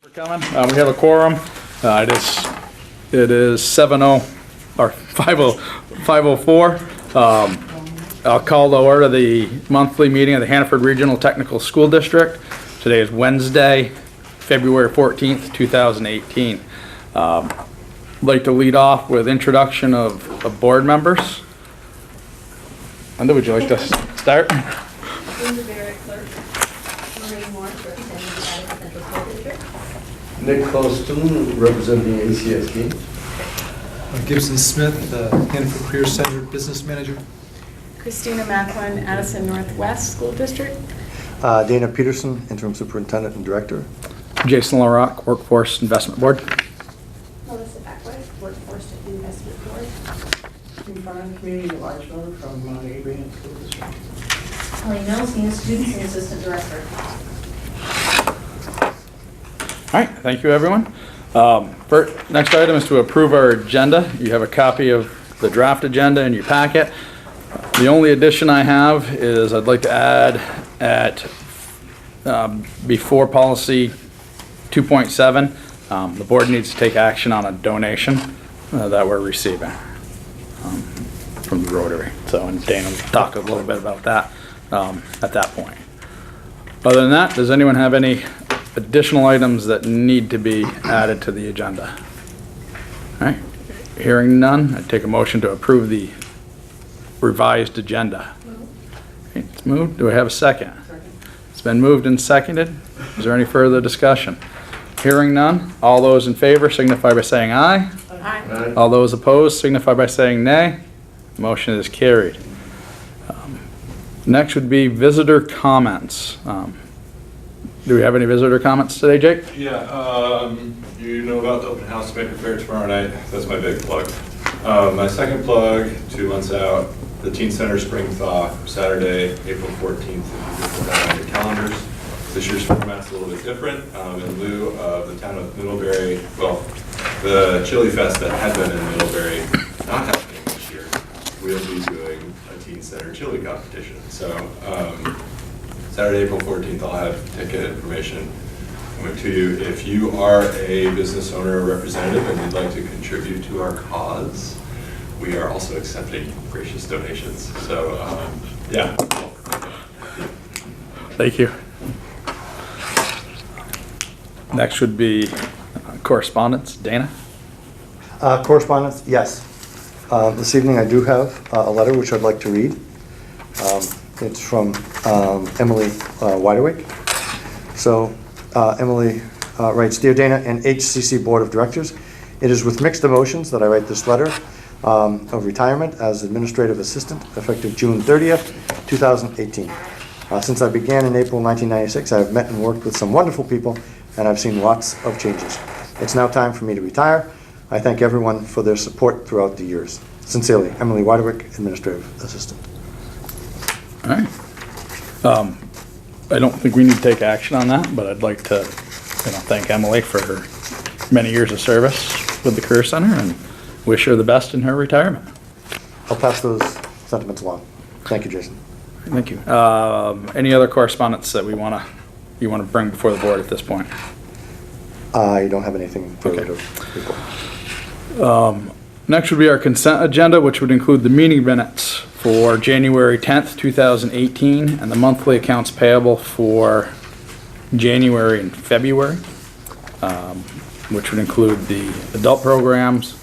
For coming. We have a quorum. It is 7:0 or 5:04. I'll call to order the monthly meeting of the Hannaford Regional Technical School District. Today is Wednesday, February 14th, 2018. I'd like to lead off with introduction of board members. Linda, would you like to start? Linda Barrett, clerk. Maureen Morris, representing the Central School District. Nick Colston, representing ACSD. Gibson Smith, Hannaford Career Center Business Manager. Christina Macklin, Addison Northwest School District. Dana Peterson, Interim Superintendent and Director. Jason LaRock, Workforce Investment Board. Melissa Beckwith, Workforce Investment Board. Environment Community at Large Voter from Abraham School District. Holly Mills, Senior Students and Assistant Director. All right, thank you, everyone. Next item is to approve our agenda. You have a copy of the draft agenda in your packet. The only addition I have is I'd like to add before policy 2.7, the board needs to take action on a donation that we're receiving from the Rotary. So, and Dana will talk a little bit about that at that point. Other than that, does anyone have any additional items that need to be added to the agenda? All right, hearing none, I take a motion to approve the revised agenda. Okay, it's moved. Do I have a second? It's been moved and seconded. Is there any further discussion? Hearing none, all those in favor signify by saying aye. Aye. All those opposed signify by saying nay. Motion is carried. Next would be visitor comments. Do we have any visitor comments today, Jake? Yeah, you know about the open house maker fair tomorrow night. That's my big plug. My second plug, 2 months out, the Teen Center Spring Thaw, Saturday, April 14th. If you can put that on your calendars. This year's format's a little bit different. In lieu of the town of Middlebury, well, the Chili Fest that had been in Middlebury not happening this year, we'll be doing a Teen Center chili competition. So Saturday, April 14th, I'll have ticket information coming to you. If you are a business owner or representative and you'd like to contribute to our cause, we are also accepting gracious donations. So, yeah. Thank you. Next would be correspondence. Dana? Correspondence, yes. This evening I do have a letter which I'd like to read. It's from Emily Widewick. So Emily writes, Dear Dana and HCC Board of Directors, it is with mixed emotions that I write this letter of retirement as Administrative Assistant effective June 30th, 2018. Since I began in April 1996, I have met and worked with some wonderful people and I've seen lots of changes. It's now time for me to retire. I thank everyone for their support throughout the years. Sincerely, Emily Widewick, Administrative Assistant. All right. I don't think we need to take action on that, but I'd like to thank Emily for her many years of service with the Career Center and wish her the best in her retirement. I'll pass those sentiments along. Thank you, Jason. Thank you. Any other correspondence that you want to bring before the board at this point? I don't have anything further Okay. to report. Next would be our consent agenda, which would include the meeting minutes for January 10th, 2018, and the monthly accounts payable for January and February, which would include the adult programs,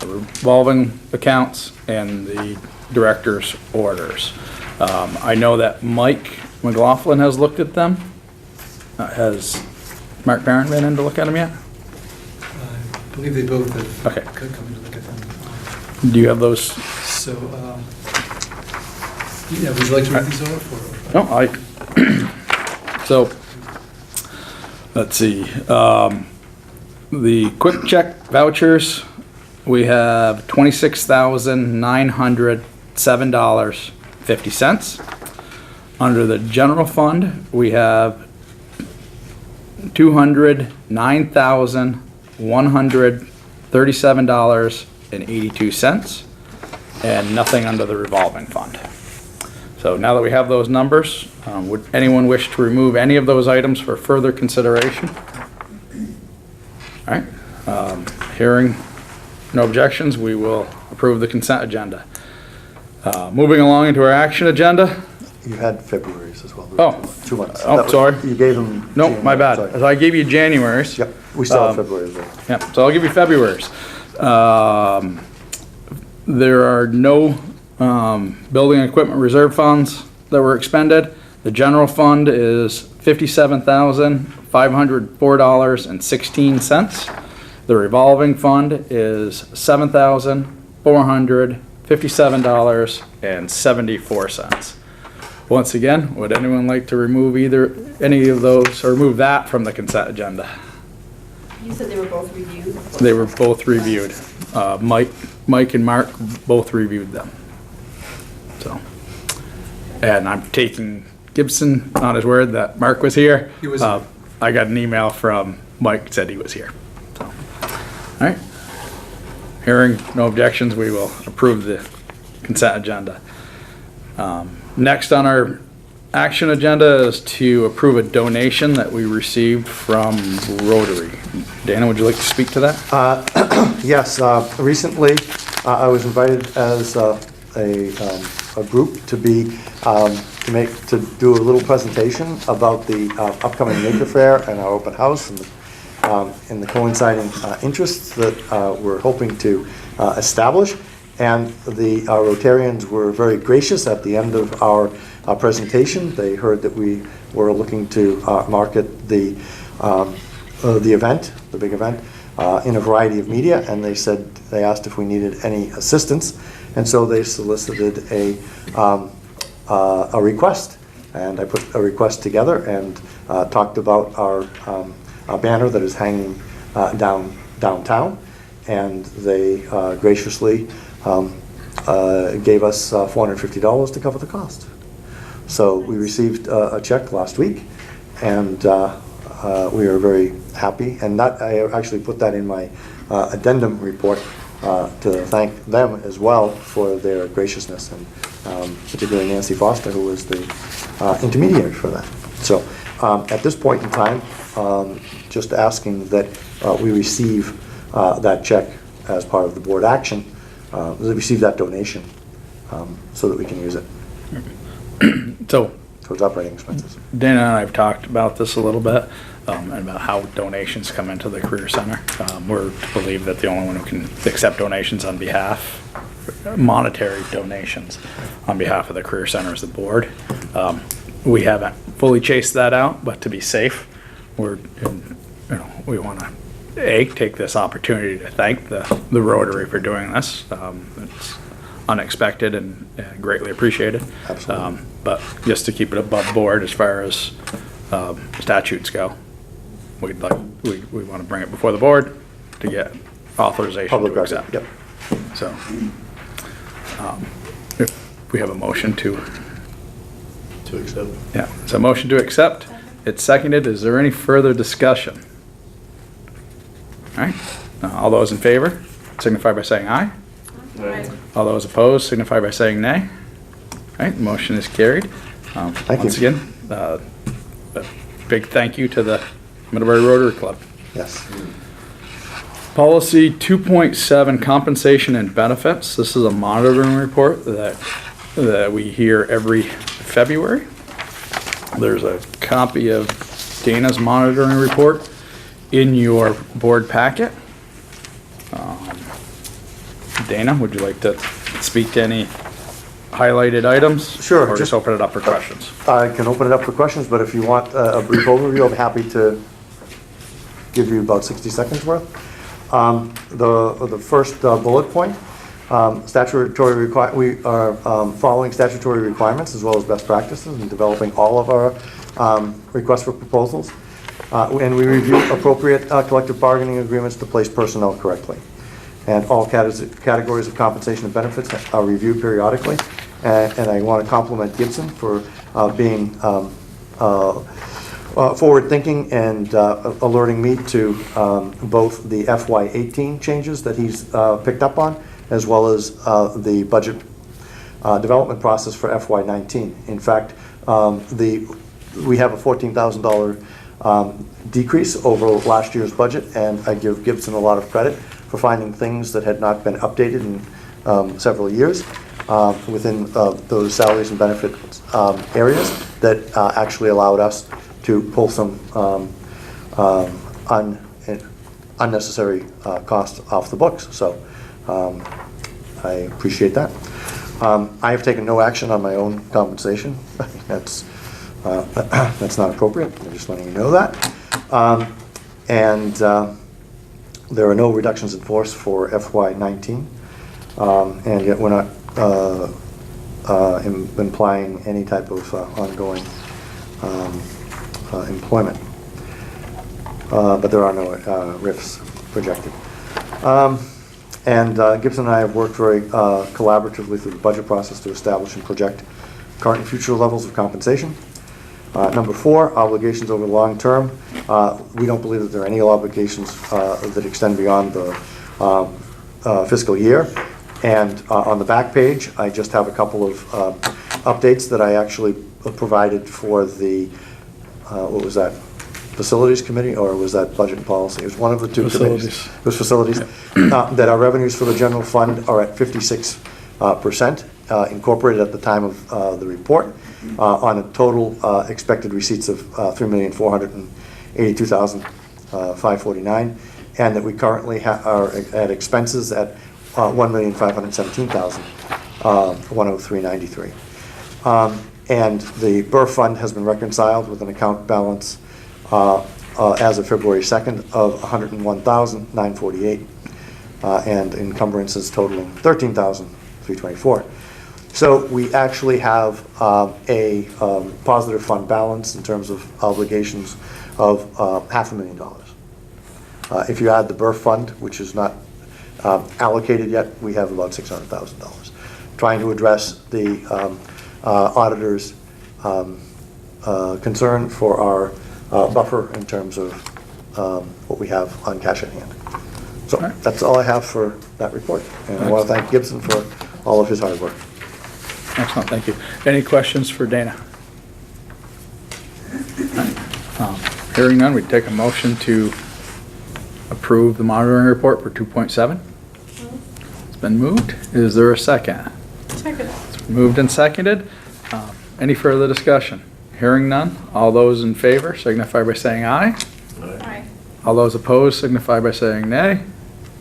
the revolving accounts, and the director's orders. I know that Mike McLaughlin has looked at them. Has Mark Barron been in to look at them yet? I believe they both have Okay. come in to look at them. Do you have those? So, yeah, would you like to read these off? Or? No, so, let's see. The quick check vouchers, we have $26,907.50. Under the general fund, we have $209,137.82, and nothing under the revolving fund. So now that we have those numbers, would anyone wish to remove any of those items for further consideration? All right, hearing no objections, we will approve the consent agenda. Moving along into our action agenda. You had February's as well. Oh. 2 months. Oh, That was- sorry. You gave them. No, my bad. Sorry. So I gave you January's. Yep, we still have February as well. Yep, so I'll give you February's. There are no building equipment reserve funds that were expended. The general fund is $57,504.16. The revolving fund is $7,457.74. Once again, would anyone like to remove any of those, or remove that from the consent agenda? You said they were both reviewed? They were both reviewed. Mike and Mark both reviewed them. So, and I'm taking Gibson on his word that Mark was here. He was here. I got an email from Mike, said he was here. So, all right. Hearing no objections, we will approve the consent agenda. Next on our action agenda is to approve a donation that we received from Rotary. Dana, would you like to speak to that? Yes, recently I was invited as a group to be, to do a little presentation about the upcoming Maker Fair and our open house and the coinciding interests that we're hoping to establish. And the Rotarians were very gracious at the end of our presentation. They heard that we were looking to market the event, the big event, in a variety of media, and they asked if we needed any assistance, and so they solicited a request, and I put a request together and talked about our banner that is hanging downtown, and they graciously gave us $450 to cover the cost. So we received a check last week, and we are very happy. And I actually put that in my addendum report to thank them as well for their graciousness, and particularly Nancy Foster, who was the intermediary for that. So at this point in time, just asking that we receive that check as part of the board action, receive that donation so that we can use it So, towards operating expenses. Dana and I have talked about this a little bit, and about how donations come into the Career Center. We're to believe that the only one who can accept donations on behalf, monetary donations, on behalf of the Career Center is the board. We haven't fully chased that out, but to be safe, we want to take this opportunity to thank the Rotary for doing this. It's unexpected and greatly appreciated. Absolutely. But just to keep it above board as far as statutes go, we want to bring it before the board to get authorization Public to record, accept. yep. So, if we have a motion to accept. yeah, so motion to accept. It's seconded. Is there any further discussion? All right. All those in favor signify by saying aye. Aye. All those opposed signify by saying nay. All right, the motion is carried. Thank you. Once again, a big thank you to the Middlebury Rotary Club. Yes. Policy 2.7, compensation and benefits. This is a monitoring report that we hear every February. There's a copy of Dana's monitoring report in your board packet. Dana, would you like to speak to any highlighted items? Sure, Or just open it up for questions? I can open it up for questions, but if you want a brief overview, I'm happy to give you about 60 seconds worth. The first bullet point, we are following statutory requirements as well as best practices in developing all of our requests for proposals. And we review appropriate collective bargaining agreements to place personnel correctly. And all categories of compensation and benefits are reviewed periodically. And I want to compliment Gibson for being forward-thinking and alerting me to both the FY18 changes that he's picked up on, as well as the budget development process for FY19. In fact, we have a $14,000 decrease over last year's budget, and I give Gibson a lot of credit for finding things that had not been updated in several years within those salaries and benefits areas that actually allowed us to pull some unnecessary costs off the books. So I appreciate that. I have taken no action on my own compensation. That's not appropriate. I'm just letting you know that. And there are no reductions in force for FY19, and yet we're not implying any type of ongoing employment. But there are no RIFs projected. And Gibson and I have worked very collaboratively through the budget process to establish and project current and future levels of compensation. Number 4, obligations over the long term. We don't believe that there are any obligations that extend beyond the fiscal year. And on the back page, I just have a couple of updates that I actually provided for the, what was that? Facilities Committee, or was that Budget and Policy? It was one of the two committees. It was Facilities. That our revenues for the general fund are at 56% incorporated at the time of the report on a total expected receipts of $3,482,549, and that we currently are at expenses at $1,517,103.93. And the BURF fund has been reconciled with an account balance as of February 2nd of $101,948, and encumbrances totaling $13,324. So we actually have a positive fund balance in terms of obligations of $500,000. If you add the BURF fund, which is not allocated yet, we have about $600,000. Trying to address the auditor's concern for our buffer in terms of what we have on cash at hand. So that's all I have for that report. And I want to thank Gibson for all of his hard work. Excellent, thank you. Any questions for Dana? Hearing none, we take a motion to approve the monitoring report for 2.7. It's been moved. Is there a second? Second. It's been moved and seconded. Any further discussion? Hearing none, all those in favor signify by saying aye. Aye. All those opposed signify by saying nay.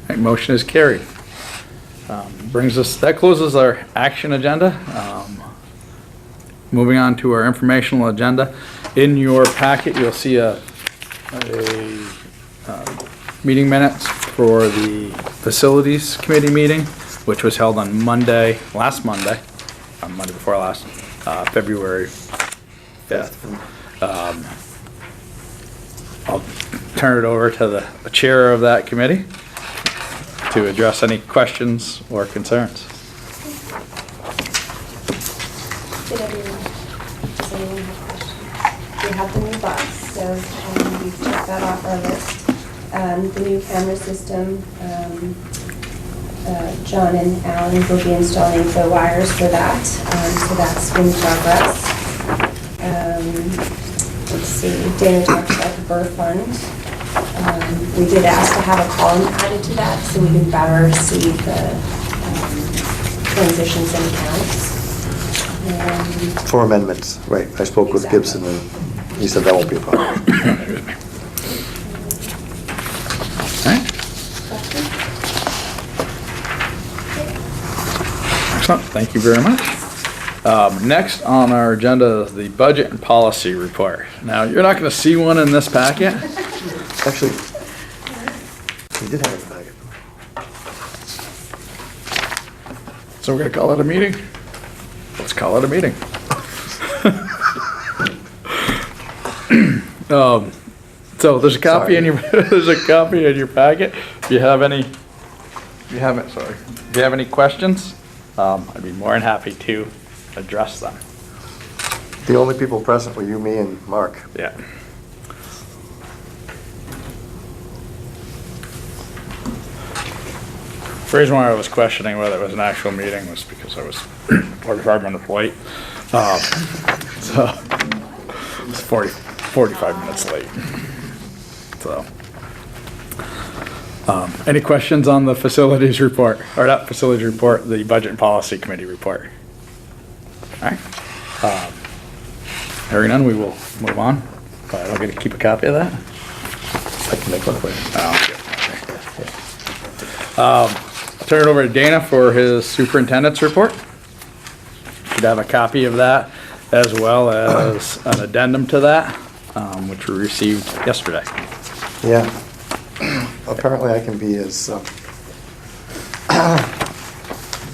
That motion is carried. That closes our action agenda. Moving on to our informational agenda. In your packet, you'll see a meeting minutes for the Facilities Committee meeting, which was held on Monday before last, February 5th. I'll turn it over to the chair of that committee to address any questions or concerns. Did everyone, does anyone have questions? We have the new bus, so we've checked that off our list. The new camera system, John and Alan will be installing the wires for that, so that's in progress. Let's see, Dana talked about the BURF fund. We did ask to have a column added to that so we can better see the transitions and accounts. For amendments, right. I spoke with Gibson, and he said that won't be a problem. Excellent, thank you very much. Next on our agenda is the Budget and Policy Report. Now, you're not going to see one in this packet. Actually, we did have it in the packet. So we're going to call it a meeting? Let's call it a meeting. So there's a copy in your packet. If you have any questions, I'd be more than happy to address them. The only people present were you, me, and Mark. Yeah. The reason why I was questioning whether it was an actual meeting was because I was 45 minutes late. So it's 45 minutes late. So, any questions on the facilities report, or not facilities report, the budget and policy committee report? All right. Hearing none, we will move on. I'm going to keep a copy of that. I can make one for you. I'll turn it over to Dana for his superintendent's report. Should have a copy of that, as well as an addendum to that, which we received yesterday. Yeah. Apparently I can be as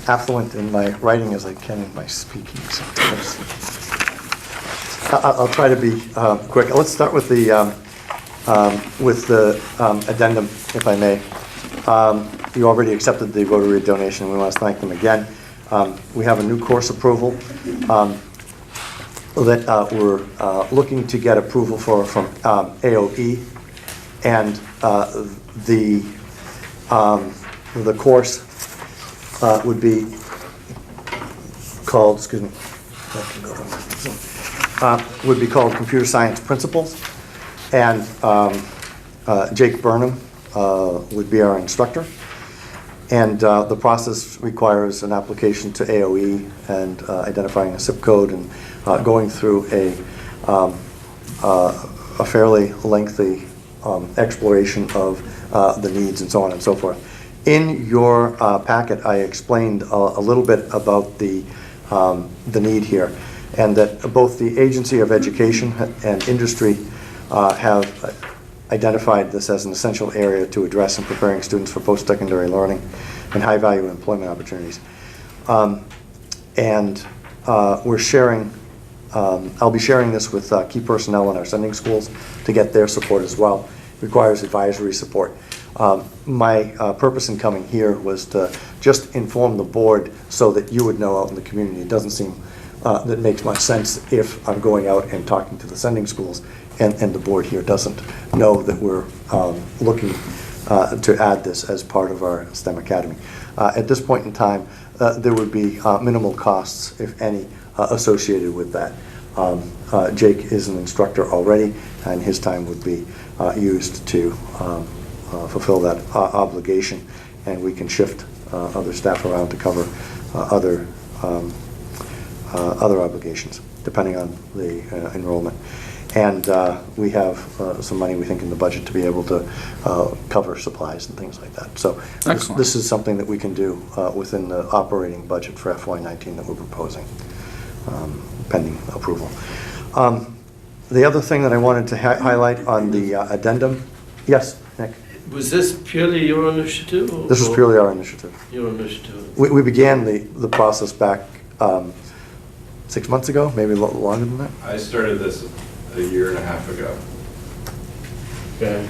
affluent in my writing as I can in my speaking sometimes. I'll try to be quick. Let's start with the addendum, if I may. You already accepted the Rotary donation. We want to thank them again. We have a new course approval that we're looking to get approval from AOE, and the course would be called, excuse me, would be called Computer Science Principles, and Jake Burnham would be our instructor. And the process requires an application to AOE and identifying a zip code and going through a fairly lengthy exploration of the needs and so on and so forth. In your packet, I explained a little bit about the need here, and that both the Agency of Education and industry have identified this as an essential area to address in preparing students for post-secondary learning and high-value employment opportunities. We're sharing, I'll be sharing this with key personnel in our sending schools to get their support as well. It requires advisory support. My purpose in coming here was to just inform the board so that you would know out in the community. It doesn't seem that it makes much sense if I'm going out and talking to the sending schools and the board here doesn't know that we're looking to add this as part of our STEM Academy. At this point in time, there would be minimal costs, if any, associated with that. Jake is an instructor already, and his time would be used to fulfill that obligation, and we can shift other staff around to cover other obligations, depending on the enrollment. And we have some money, we think, in the budget to be able to cover supplies and things like that. So this is something that we can do within the operating budget for FY19 that we're proposing, pending approval. The other thing that I wanted to highlight on the addendum, yes, Nick? Was this purely your initiative? This is purely our initiative. Your initiative. We began the process back 6 months ago, maybe a little longer than that. I started this a year and a half ago. Okay.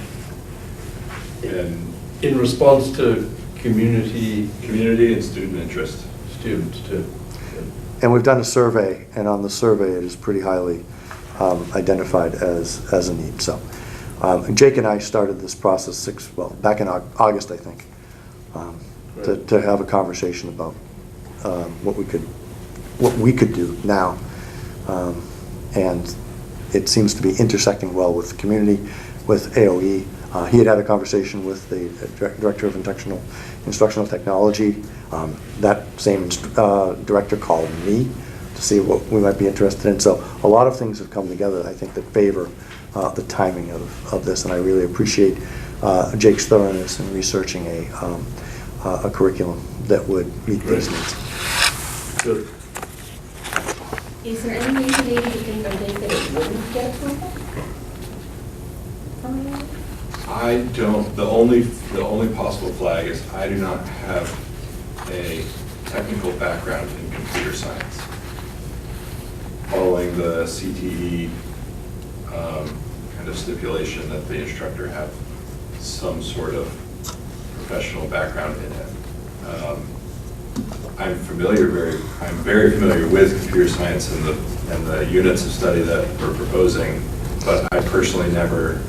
And In response to community and student interest. students too. And we've done a survey, and on the survey, it is pretty highly identified as a need. So Jake and I started this process back in August, I think, to have a conversation about what we could do now, and it seems to be intersecting well with the community, with AOE. He had a conversation with the Director of Instructional Technology. That same director called me to see what we might be interested in. So a lot of things have come together, I think, that favor the timing of this, and I really appreciate Jake's thoroughness in researching a curriculum that would meet these needs. Good. Is there any reason maybe you think that it wouldn't get approval? I don't, the only possible flag is I do not have a technical background in computer science. Following the CTE kind of stipulation that the instructor have some sort of professional background in it. I'm very familiar with computer science and the units of study that we're proposing, but I personally never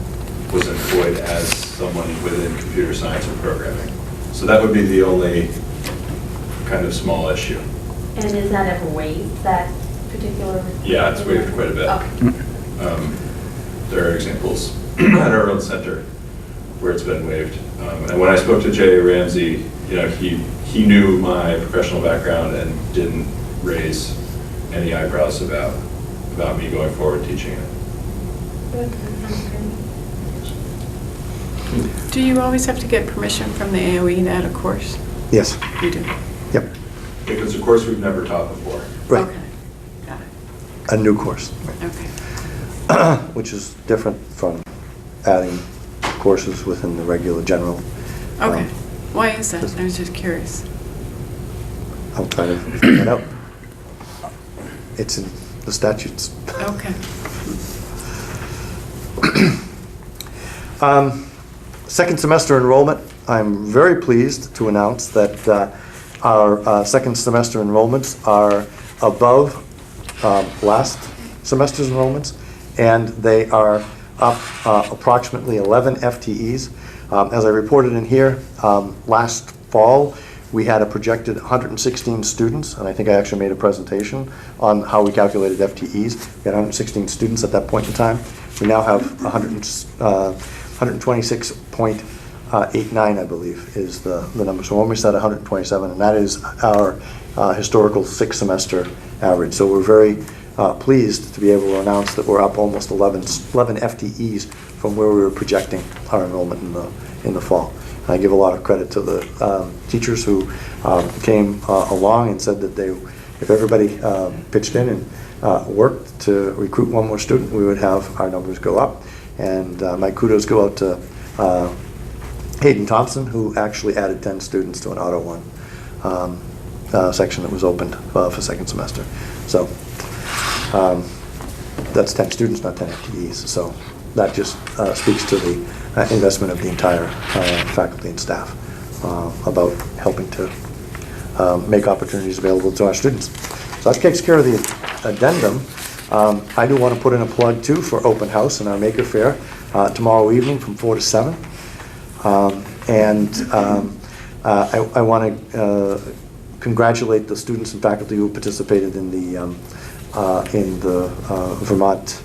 was employed as someone within computer science or programming. So that would be the only kind of small issue. And is that ever waived, that particular? Yeah, it's waived quite a bit. Okay. there are examples at our own center where it's been waived. And when I spoke to Jay Ramsey, he knew my professional background and didn't raise any eyebrows about me going forward teaching it. Do you always have to get permission from the AOE to add a course? Yes. You do? Yep. If it's a course we've never taught before. Right. Okay, got it. A new course, Okay. which is different from adding courses within the regular general. Okay. Why is that? I was just curious. I'm trying to figure it out. It's in the statutes. Okay. Second semester enrollment, I'm very pleased to announce that our second semester enrollments are above last semester's enrollments, and they are up approximately 11 FTEs. As I reported in here, last fall, we had a projected 116 students, and I think I actually made a presentation on how we calculated FTEs. We had 116 students at that point in time. We now have 126.89, I believe, is the number. So we're almost at 127, and that is our historical 6-semester average. So we're very pleased to be able to announce that we're up almost 11 FTEs from where we were projecting our enrollment in the fall. And I give a lot of credit to the teachers who came along and said that if everybody pitched in and worked to recruit one more student, we would have our numbers go up. And my kudos go out to Hayden Thompson, who actually added 10 students to an Auto 1 section that was opened for second semester. So that's 10 students, not 10 FTEs. So that just speaks to the investment of the entire faculty and staff about helping to make opportunities available to our students. So that takes care of the addendum. I do want to put in a plug too for open house and our Maker Fair tomorrow evening from 4 to 7. I want to congratulate the students and faculty who participated in the Vermont,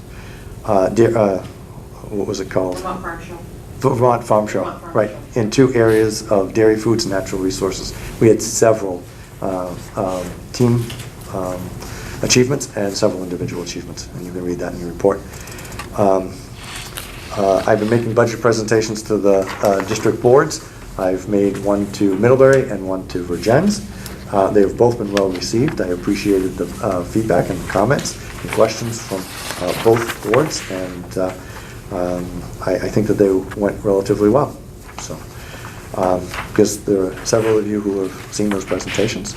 what was it called? Vermont Farm Show. Vermont Farm Show, Vermont Farm right, Show. in 2 areas of dairy foods and natural resources. We had several team achievements and several individual achievements, and you can read that in your report. I've been making budget presentations to the district boards. I've made one to Middlebury and one to Virgins. They have both been well received. I appreciated the feedback and comments and questions from both boards, and I think that they went relatively well. So, because there are several of you who have seen those presentations,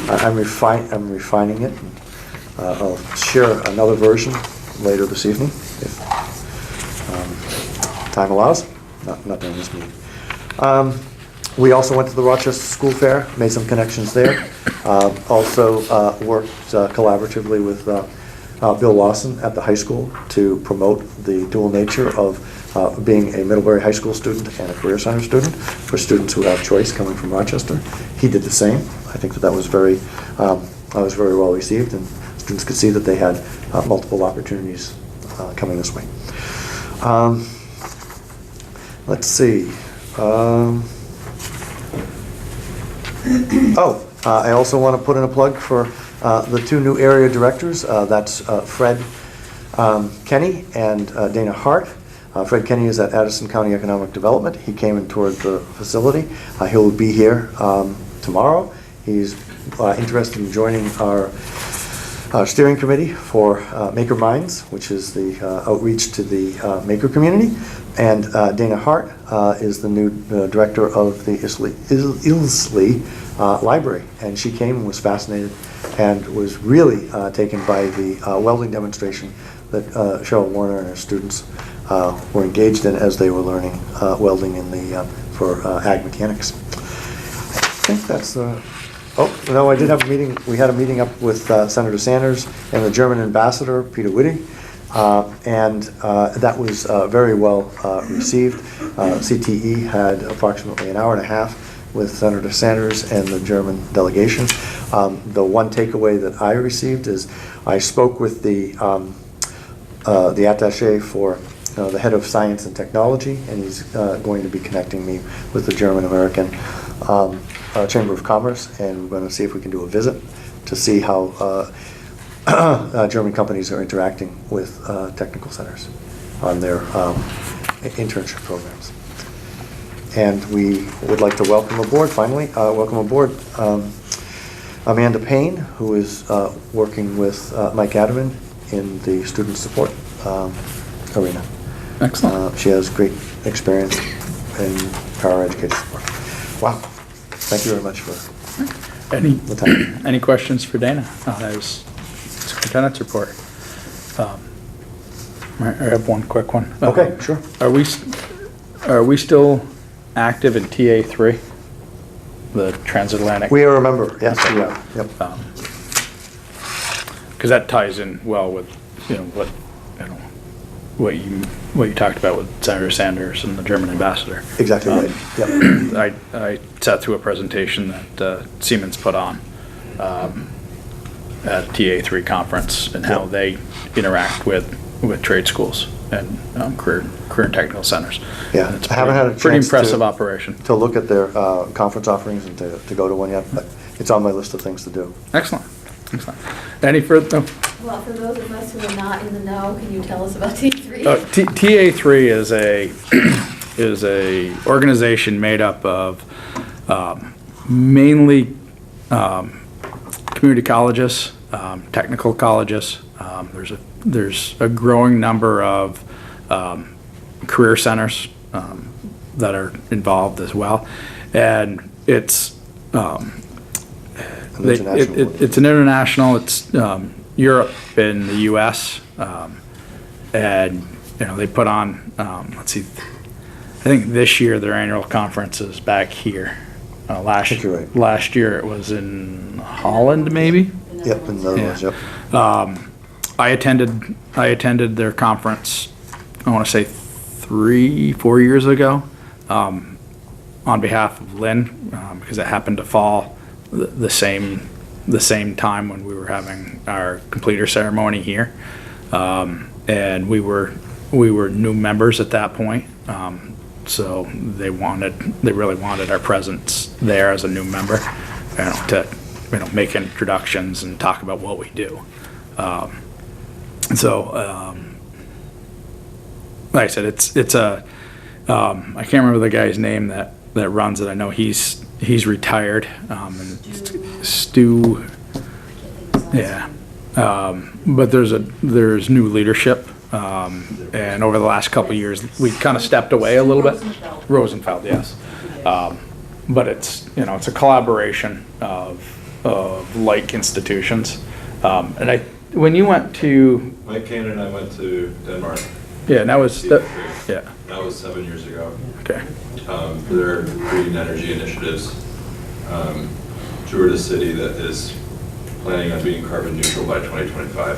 I'm refining it. And, I'll share another version later this evening if time allows. Not during this meeting. We also went to the Rochester School Fair, made some connections there. Also worked collaboratively with Bill Lawson at the high school to promote the dual nature of being a Middlebury High School student and a Career Center student for students who have choice coming from Rochester. He did the same. I think that was very well received, and students could see that they had multiple opportunities coming this way. Let's see. I also want to put in a plug for the 2 new area directors. That's Fred Kenny and Dana Hart. Fred Kenny is at Addison County Economic Development. He came and toured the facility. He'll be here tomorrow. He's interested in joining our steering committee for Maker Minds, which is the outreach to the Maker community. And Dana Hart is the new director of the Ilsley Library. And she came and was fascinated and was really taken by the welding demonstration that Cheryl Warner and her students were engaged in as they were learning welding for ag mechanics. I think that's I did have a meeting. We had a meeting up with Senator Sanders and the German ambassador, Peter Wittig, and that was very well received. CTE had approximately an hour and a half with Senator Sanders and the German delegation. The one takeaway that I received is I spoke with the attaché for the head of science and technology, and he's going to be connecting me with the German-American Chamber of Commerce, and we're going to see if we can do a visit to see how German companies are interacting with technical centers on their internship programs. And we would like to welcome aboard, finally, Amanda Payne, who is working with Mike Adaman in the student support arena. Excellent. She has great experience in paraeducation support. Wow. Thank you very much for the time. Any questions for Dana? That was Superintendent's report. I have one quick one. Okay, sure. Are we still active in TA3, the transatlantic? We are a member, yes, we are. Yep. Because that ties in well with what you talked about with Senator Sanders and the German ambassador. Exactly right. Yep. I sat through a presentation that Siemens put on at TA3 conference and how they interact with trade schools and career and technical centers. Yeah, And it's I haven't had a chance pretty impressive to- operation. To look at their conference offerings and to go to one yet, but it's on my list of things to do. Excellent. Any further? Well, for those of us who are not in the know, can you tell us about T3? TA3 is a organization made up of mainly community colleges, technical colleges. There's a growing number of career centers that are involved as well, and it's it's an international. It's Europe and the U.S. And they put on. Let's see. I think this year their annual conference is back here. I think you're right. Last year it was in Holland, maybe. Yep, in the other ones, yep. I attended their conference, I want to say 3-4 years ago, on behalf of Lynn, because it happened to fall the same time when we were having our completer ceremony here, and we were new members at that point, so they really wanted our presence there as a new member, to make introductions and talk about what we do. Like I said, it's a I can't remember the guy's name that runs it. I know he's retired. And Stu. Yeah. But there's new leadership. And over the last couple of years, we kind of stepped away a little bit. Rosenfeld, yes. But it's a collaboration of like institutions. And when you went to. Mike Kane and I went to Denmark. Yeah, and that was. Yeah. That was 7 years ago. Okay. For their green energy initiatives. Toured a city that is planning on being carbon neutral by 2025.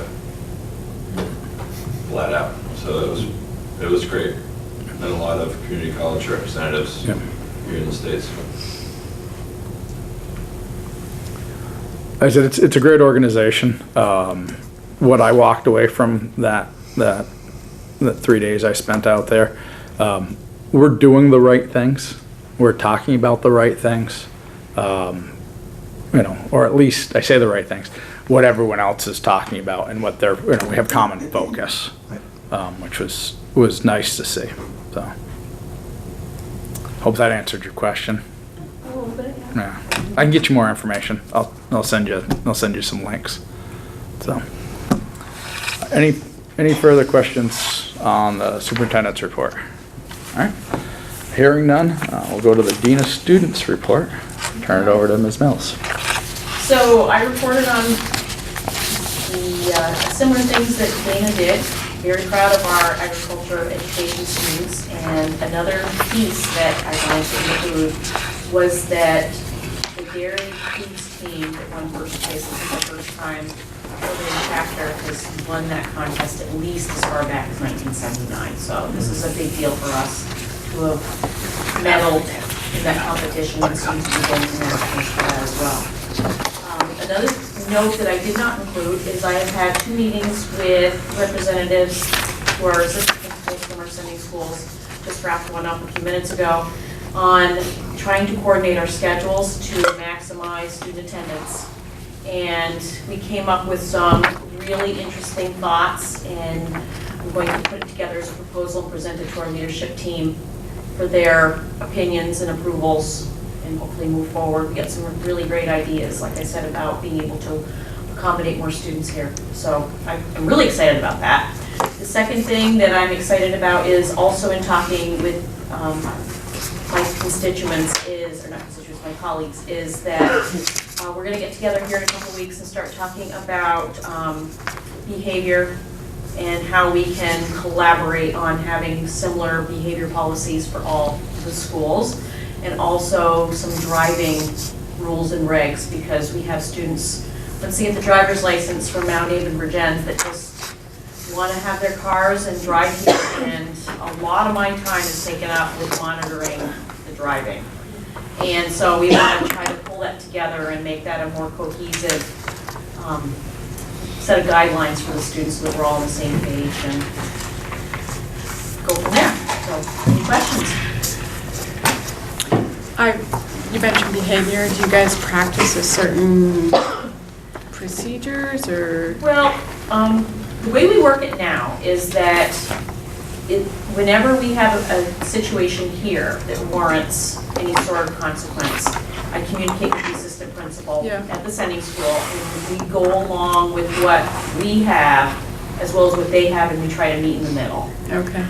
Flat out. So it was great. And a lot of community college representatives here in the States. I said it's a great organization. What I walked away from that 3 days I spent out there, we're doing the right things. We're talking about the right things, or at least I say the right things. What everyone else is talking about and what we have common focus, which was nice to see. So, hope that answered your question. A little bit, Yeah, I can get you more information. I'll send you some links. So, any further questions on the superintendent's report? All right. Hearing none, we'll go to the Dean of Students report. Turn it over to Ms. Mills. So I reported on the similar things that Dana did. Very proud of our agriculture education students. And another piece that I wanted to include was that the dairy foods team that won first place, this is the first time Untitled Chapter has won that contest at least as far back as 1979. So this is a big deal for us to have medaled in that competition, and seems to be going to nationals for that as well. Another note that I did not include is I have had 2 meetings with representatives who are assistant principals from our schools. Just wrapped one up a few minutes ago on trying to coordinate our schedules to maximize student attendance. And we came up with some really interesting thoughts, and I'm going to put it together as a proposal and present it to our leadership team for their opinions and approvals, and hopefully move forward. We got some really great ideas, like I said, about being able to accommodate more students here. So I'm really excited about that. The second thing that I'm excited about is also in talking with my constituents is, or not constituents, my colleagues, is that we're going to get together here in a couple weeks and start talking about behavior and how we can collaborate on having similar behavior policies for all the schools, and also some driving rules and regs, because we have students, once they get the driver's license from Mount Abe and Virgins, that just want to have their cars and drive here, and a lot of my time is taken up with monitoring the driving. And so we want to try to pull that together and make that a more cohesive set of guidelines for the students so that we're all on the same page and go from there. So, any questions? You mentioned behavior. Do you guys practice a certain procedures or? Well, the way we work it now is that whenever we have a situation here that warrants any sort of consequence, I communicate with the assistant principal at the sending school, and we go along with what we have as well as what they have, and we try to meet in the middle. Okay.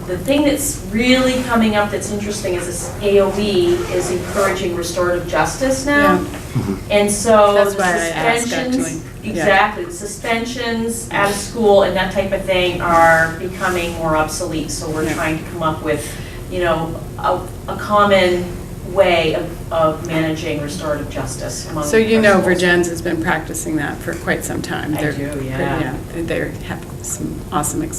The thing that's really coming up that's interesting is this AOB is encouraging restorative justice now. Yeah. And so That's the why I asked, suspensions, actually. exactly, the suspensions out of school and that type of thing are becoming more obsolete. So we're trying to come up with, you know, a common way of managing restorative justice among So you our know schools. Virgins has been practicing that for quite some time. I do, yeah. They have some awesome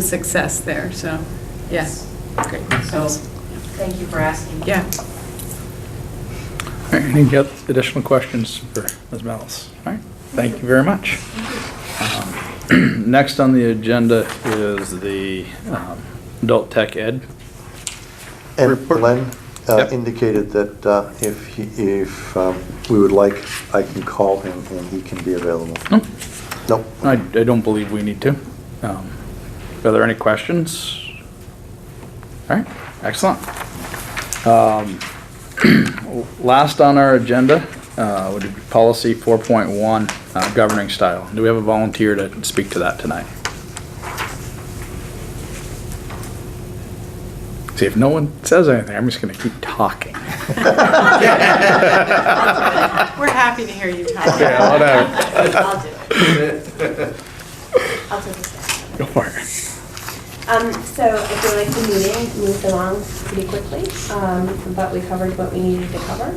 success there, so, yes, great. So, thank you for asking. Yeah. All right, any additional questions for Ms. Mellis? All right, thank you very much. Next on the agenda is the adult tech ed. And Report. Glenn Yep. indicated that if we would like, I can call him and he can be available. No, Nope. I don't believe we need to. Are there any questions? All right, excellent. Last on our agenda would be policy 4.1, governing style. Do we have a volunteer to speak to that tonight? See, if no one says anything, I'm just going to keep talking. We're happy to hear you talk. Yeah, whatever. I'll do it. I'll take this. Go for it. So I feel like the meeting moved along pretty quickly, but we covered what we needed to cover.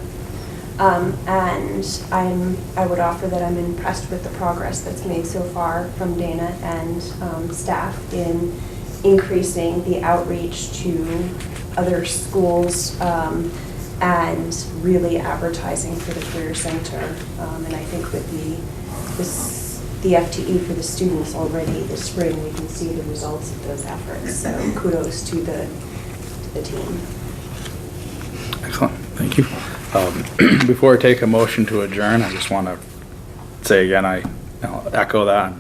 And I would offer that I'm impressed with the progress that's made so far from Dana and staff in increasing the outreach to other schools and really advertising for the Career Center. And I think with the FTE for the students already this spring, we can see the results of those efforts. So kudos to the team. Excellent, thank you. Before I take a motion to adjourn, I just want to say again, I'll echo that.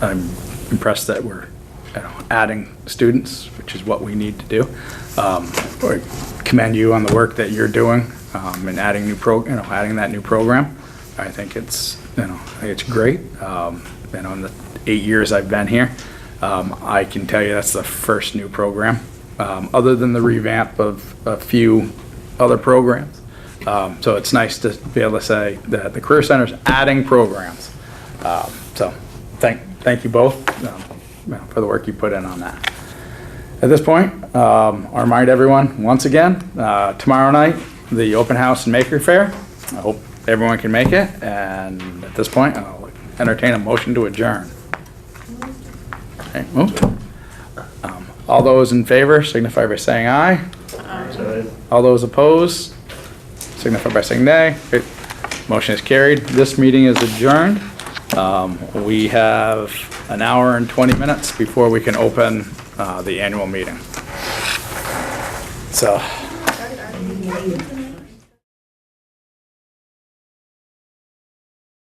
I'm impressed that we're adding students, which is what we need to do. I commend you on the work that you're doing in adding adding that new program. I think it's great. In the 8 years I've been here, I can tell you that's the first new program, other than the revamp of a few other programs. So it's nice to be able to say that the Career Center's adding programs. So thank you both for the work you put in on that. At this point, I'll remind everyone once again, tomorrow night, the open house and maker fair. I hope everyone can make it. And at this point, I'll entertain a motion to adjourn. Okay, moved. All those in favor signify by saying aye. Aye. All those opposed signify by saying nay. Okay, motion is carried. This meeting is adjourned. We have an hour and 20 minutes before we can open the annual meeting. So,